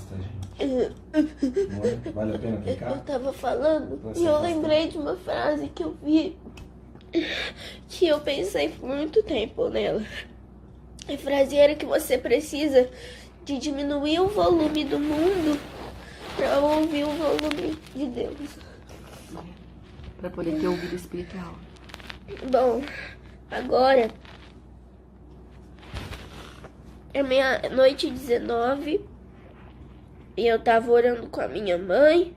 bosta, gente. Não é? Vale a pena Eu clicar? tava falando Vai e ser eu bastante. lembrei de uma frase que eu vi, que eu pensei por muito tempo nela. A frase era que você precisa de diminuir o volume do mundo pra ouvir o volume de Deus. Pra poder ter ouvido espiritual. Bom, agora é meia-noite 19 e eu tava orando com a minha mãe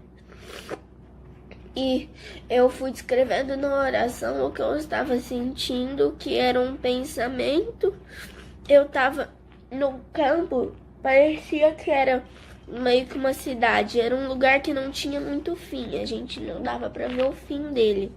e eu fui descrevendo na oração o que eu estava sentindo, que era um pensamento. Eu tava no campo, parecia que era meio que uma cidade, era um lugar que não tinha muito fim, a gente não dava pra ver o fim dele.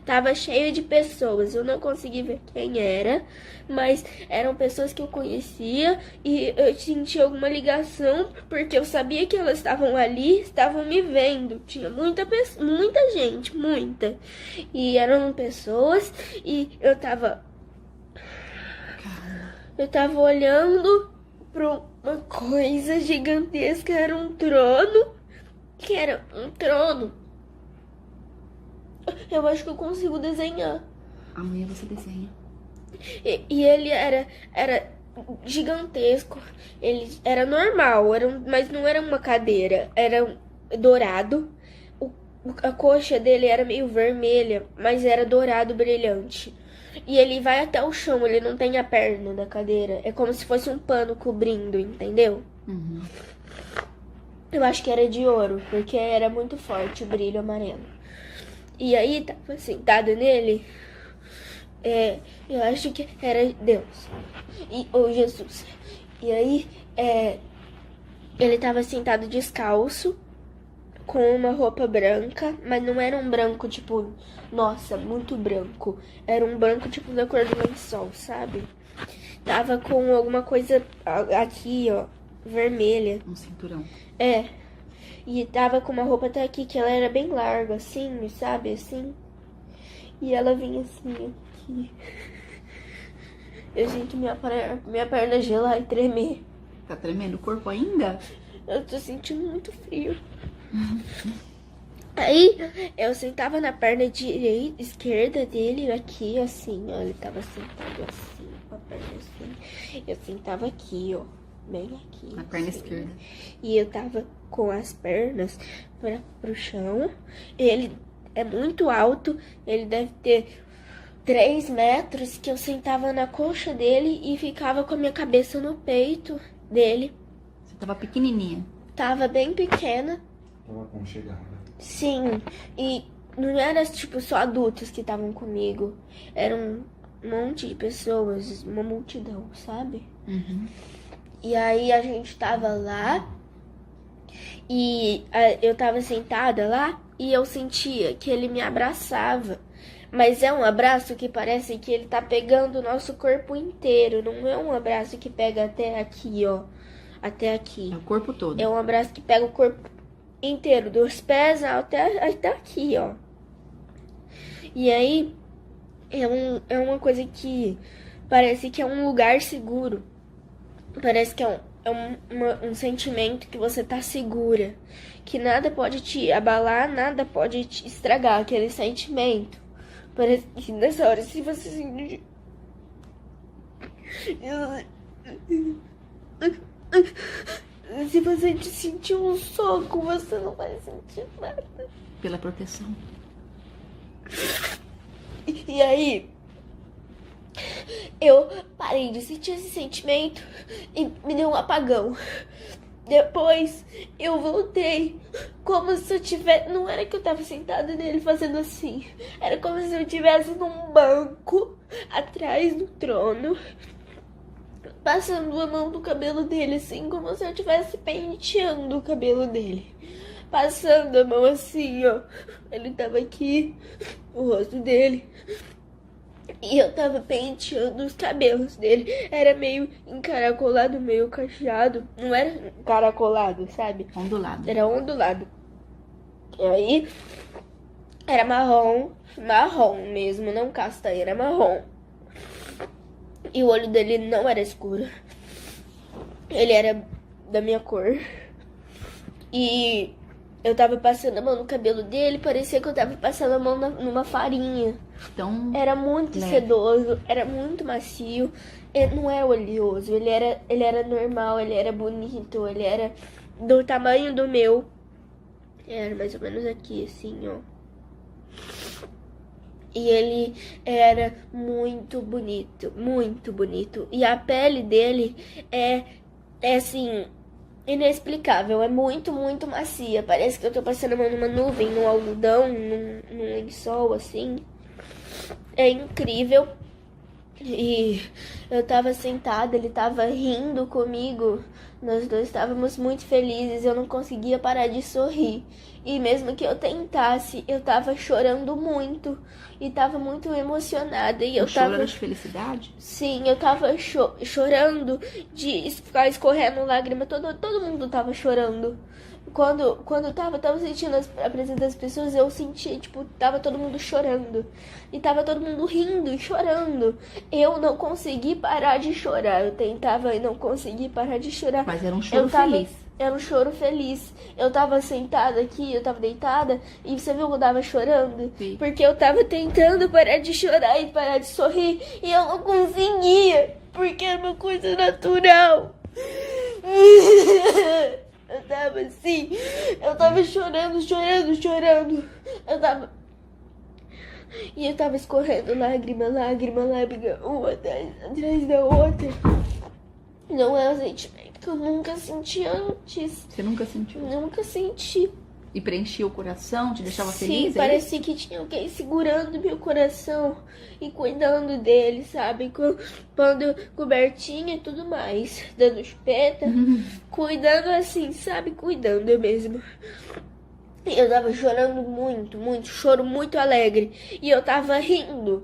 Tava cheio de pessoas, eu não consegui ver quem era, mas eram pessoas que eu conhecia e eu senti alguma ligação porque eu sabia que elas estavam ali, estavam me vendo. Tinha muita gente, muita. E eram pessoas e eu tava olhando pra uma coisa gigantesca, era um trono, que era um trono. Eu acho que eu consigo desenhar. Amanhã você desenha. E ele era gigantesco. Ele era normal, mas não era uma cadeira. Era dourado. A coxa dele era meio vermelha, mas era dourado brilhante. E ele vai até o chão, ele não tem a perna da cadeira. É como se fosse um pano cobrindo, entendeu? Uhum. Eu acho que era de ouro, porque era muito forte o brilho amarelo. E aí, tava sentado nele, eu acho que era Deus, ou Jesus. E aí, ele tava sentado descalço, com uma roupa branca, mas não era um branco tipo, nossa, muito branco. Era um branco tipo da cor do lençol, sabe? Tava com alguma coisa aqui, ó, vermelha. Um cinturão. E tava com uma roupa até aqui, que ela era bem larga, assim, sabe, assim. E ela vinha assim, aqui. Eu sinto minha perna gelar e tremer. Tá tremendo o corpo ainda? Eu tô sentindo muito frio. Aí, eu sentava na perna esquerda dele, aqui, assim, ó. Ele tava sentado assim, com a perna assim. Eu sentava aqui, ó. Bem aqui. Na perna assim. esquerda. E eu tava com as pernas pro chão. Ele é muito alto. Ele deve ter 3 metros. Que eu sentava na coxa dele e ficava com a minha cabeça no peito dele. Você tava pequenininha. Tava bem pequena. Tava aconchegada. Sim. E não era tipo só adultos que estavam comigo. Era um monte de pessoas. Uma multidão, sabe? Uhum. E aí a gente tava lá e eu tava sentada lá e eu sentia que ele me abraçava. Mas é um abraço que parece que ele tá pegando o nosso corpo inteiro. Não é um abraço que pega até aqui, ó. Até aqui. É o corpo todo. É um abraço que pega o corpo inteiro, dos pés até aqui, ó. E aí é uma coisa que parece que é um lugar seguro. Parece que é um sentimento que você tá segura. Que nada pode te abalar, nada pode te estragar aquele sentimento. Parece que nessa hora, se você sentir. Se você sentir um soco, você não vai sentir nada. Pela proteção. E aí, eu parei de sentir esse sentimento e me deu um apagão. Depois eu voltei como se eu tivesse... Não era que eu tava sentada nele fazendo assim. Era como se eu estivesse num banco atrás do trono, passando a mão no cabelo dele, assim, como se eu estivesse penteando o cabelo dele. Passando a mão assim, ó. Ele tava aqui, o rosto dele. E eu tava penteando os cabelos dele. Era meio encaracolado, meio cacheado. Não era encaracolado, sabe? Ondulado. Era ondulado. E aí, era marrom mesmo, não castanho, era marrom. E o olho dele não era escuro. Ele era da minha cor. E eu tava passando a mão no cabelo dele, parecia que eu tava passando a mão numa farinha. Então, Era muito leve. sedoso, era muito macio. Ele não é oleoso, ele era normal, ele era bonito, ele era do tamanho do meu. Era mais ou menos aqui, assim, ó. E ele era muito bonito, muito bonito. E a pele dele é assim, inexplicável. É muito, muito macia. Parece que eu tô passando a mão numa nuvem, num algodão, num lençol, assim. É incrível. E eu tava sentada, ele tava rindo comigo. Nós dois estávamos muito felizes, eu não conseguia parar de sorrir. E mesmo que eu tentasse, eu tava chorando muito. E tava muito emocionada. E eu chorando tava... de felicidade? Sim, eu tava chorando de ficar escorrendo lágrima. Todo mundo tava chorando. Quando eu tava sentindo a presença das pessoas, eu sentia, tipo, tava todo mundo chorando. E tava todo mundo rindo e chorando. Eu não consegui parar de chorar. Eu tentava e não consegui parar de chorar. Mas era um choro feliz. Era um choro feliz. Eu tava sentada aqui, eu tava deitada, e você viu que eu tava chorando? Sim. Porque eu tava tentando parar de chorar e parar de sorrir, e eu não conseguia, porque era uma coisa natural. Eu tava assim, eu tava chorando. E eu tava escorrendo lágrima, uma atrás da outra. Não é um sentimento que eu nunca senti antes. Você nunca sentiu? Nunca senti. E preenchia o coração, te deixava Sim, feliz? parecia que tinha alguém segurando meu coração e cuidando dele, sabe? Pondo cobertinha e tudo mais. Dando chupeta. Cuidando assim, sabe? Cuidando mesmo. E eu tava chorando muito, muito. Choro muito alegre. E eu tava rindo.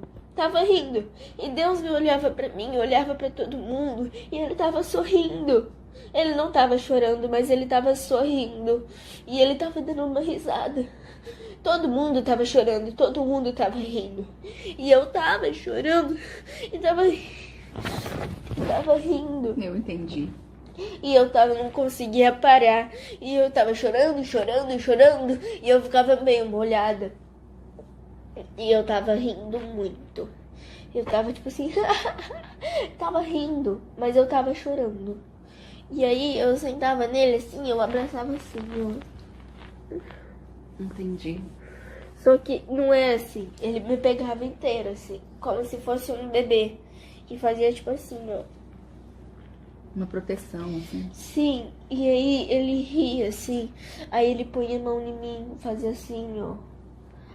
E Deus me olhava pra mim, olhava pra todo mundo. E ele tava sorrindo. Ele não tava chorando, mas ele tava sorrindo. E ele tava dando uma risada. Todo mundo tava chorando, todo mundo tava rindo. E eu tava chorando e tava rindo. Eu entendi. E eu não conseguia parar. E eu tava chorando. E eu ficava meio molhada. E eu tava rindo muito. Eu tava tipo assim, tava rindo, mas eu tava chorando. E aí eu sentava nele assim, eu abraçava assim, ó. Entendi. Só que não é assim, ele me pegava inteiro assim, como se fosse um bebê. E fazia tipo assim, ó. Uma proteção, assim. Sim, e aí ele ria assim, aí ele punha a mão em mim, fazia assim, ó.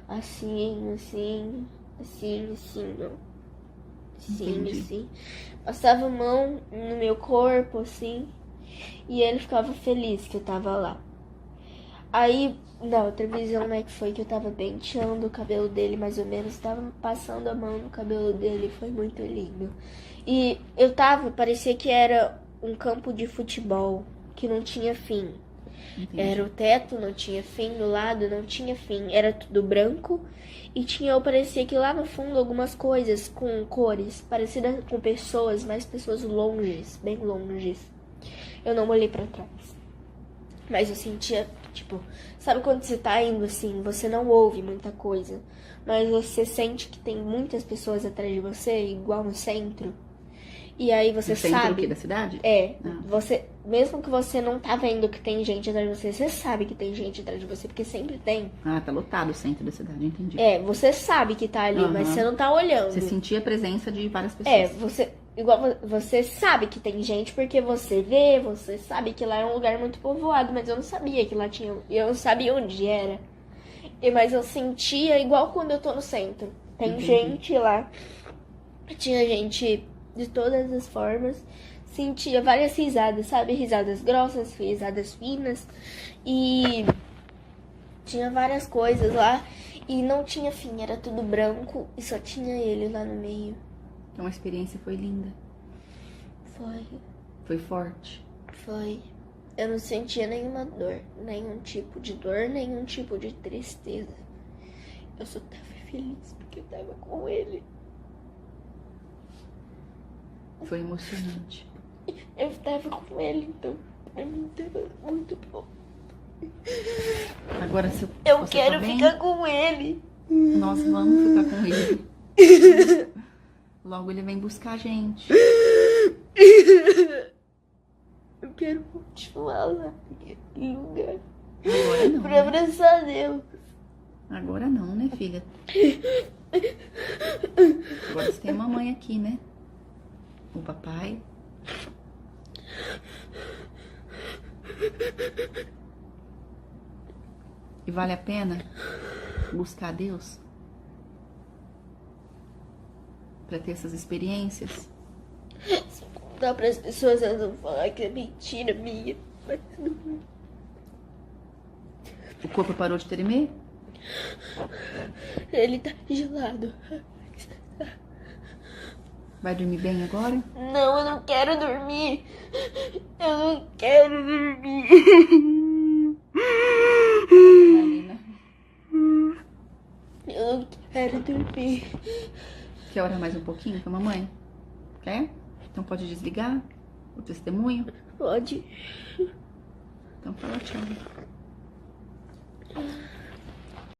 Assim, ó. Entendi. Assim. Passava a mão no meu corpo, assim. E ele ficava feliz que eu tava lá. Aí, na outra visão, né, que foi que eu tava penteando o cabelo dele, mais ou menos. Tava passando a mão no cabelo dele, foi muito lindo. E parecia que era um campo de futebol, que não tinha fim. Entendi. Era o teto, não tinha fim, do lado não tinha fim, era tudo branco e parecia que lá no fundo algumas coisas com cores, parecidas com pessoas, mas pessoas longes, bem longes. Eu não olhei pra trás, mas eu sentia, tipo, sabe quando você tá indo assim, você não ouve muita coisa, mas você sente que tem muitas pessoas atrás de você, igual no centro? E aí você centro sabe... do quê? Da cidade? É, Ah. você, mesmo que você não tá vendo que tem gente atrás de você, você sabe que tem gente atrás de você, porque sempre tem. Ah, tá lotado o centro da cidade, entendi. É, você sabe que tá ali, mas você não tá olhando. Você sentia a presença de várias pessoas. Você sabe que tem gente porque você vê, você sabe que lá é um lugar muito povoado, mas eu não sabia que lá tinha, eu não sabia onde era. Mas eu sentia igual quando eu tô no centro. Tem Entendi. gente lá, tinha gente de todas as formas, sentia várias risadas, sabe? Risadas grossas, risadas finas, e tinha várias coisas lá, e não tinha fim, era tudo branco, e só tinha ele lá no meio. Então a experiência foi linda. Foi forte. Foi. Eu não sentia nenhuma dor, nenhum tipo de dor, nenhum tipo de tristeza. Eu só tava feliz porque eu tava com ele. Foi emocionante. Eu estava com ele, então pra mim tava muito bom. Agora, se Eu você quero tá bem, ficar com ele. nós vamos ficar com ele. Logo ele vem buscar a gente. Eu quero continuar lá naquele lugar. Agora não, Pra né? abraçar Deus. Agora não, né, filha? Agora você tem a mamãe aqui, né? O papai. E vale a pena buscar Deus? Pra ter essas experiências? Se contar pras pessoas, elas vão falar que é mentira minha. Mas não. O corpo parou de tremer? Ele tá gelado. Vai dormir bem agora? Não, eu não quero dormir. Eu não quero dormir. Marina, Eu não quero dormir. quer orar mais um pouquinho com a mamãe? Quer? Então pode desligar o testemunho? Pode. Então fala tchau.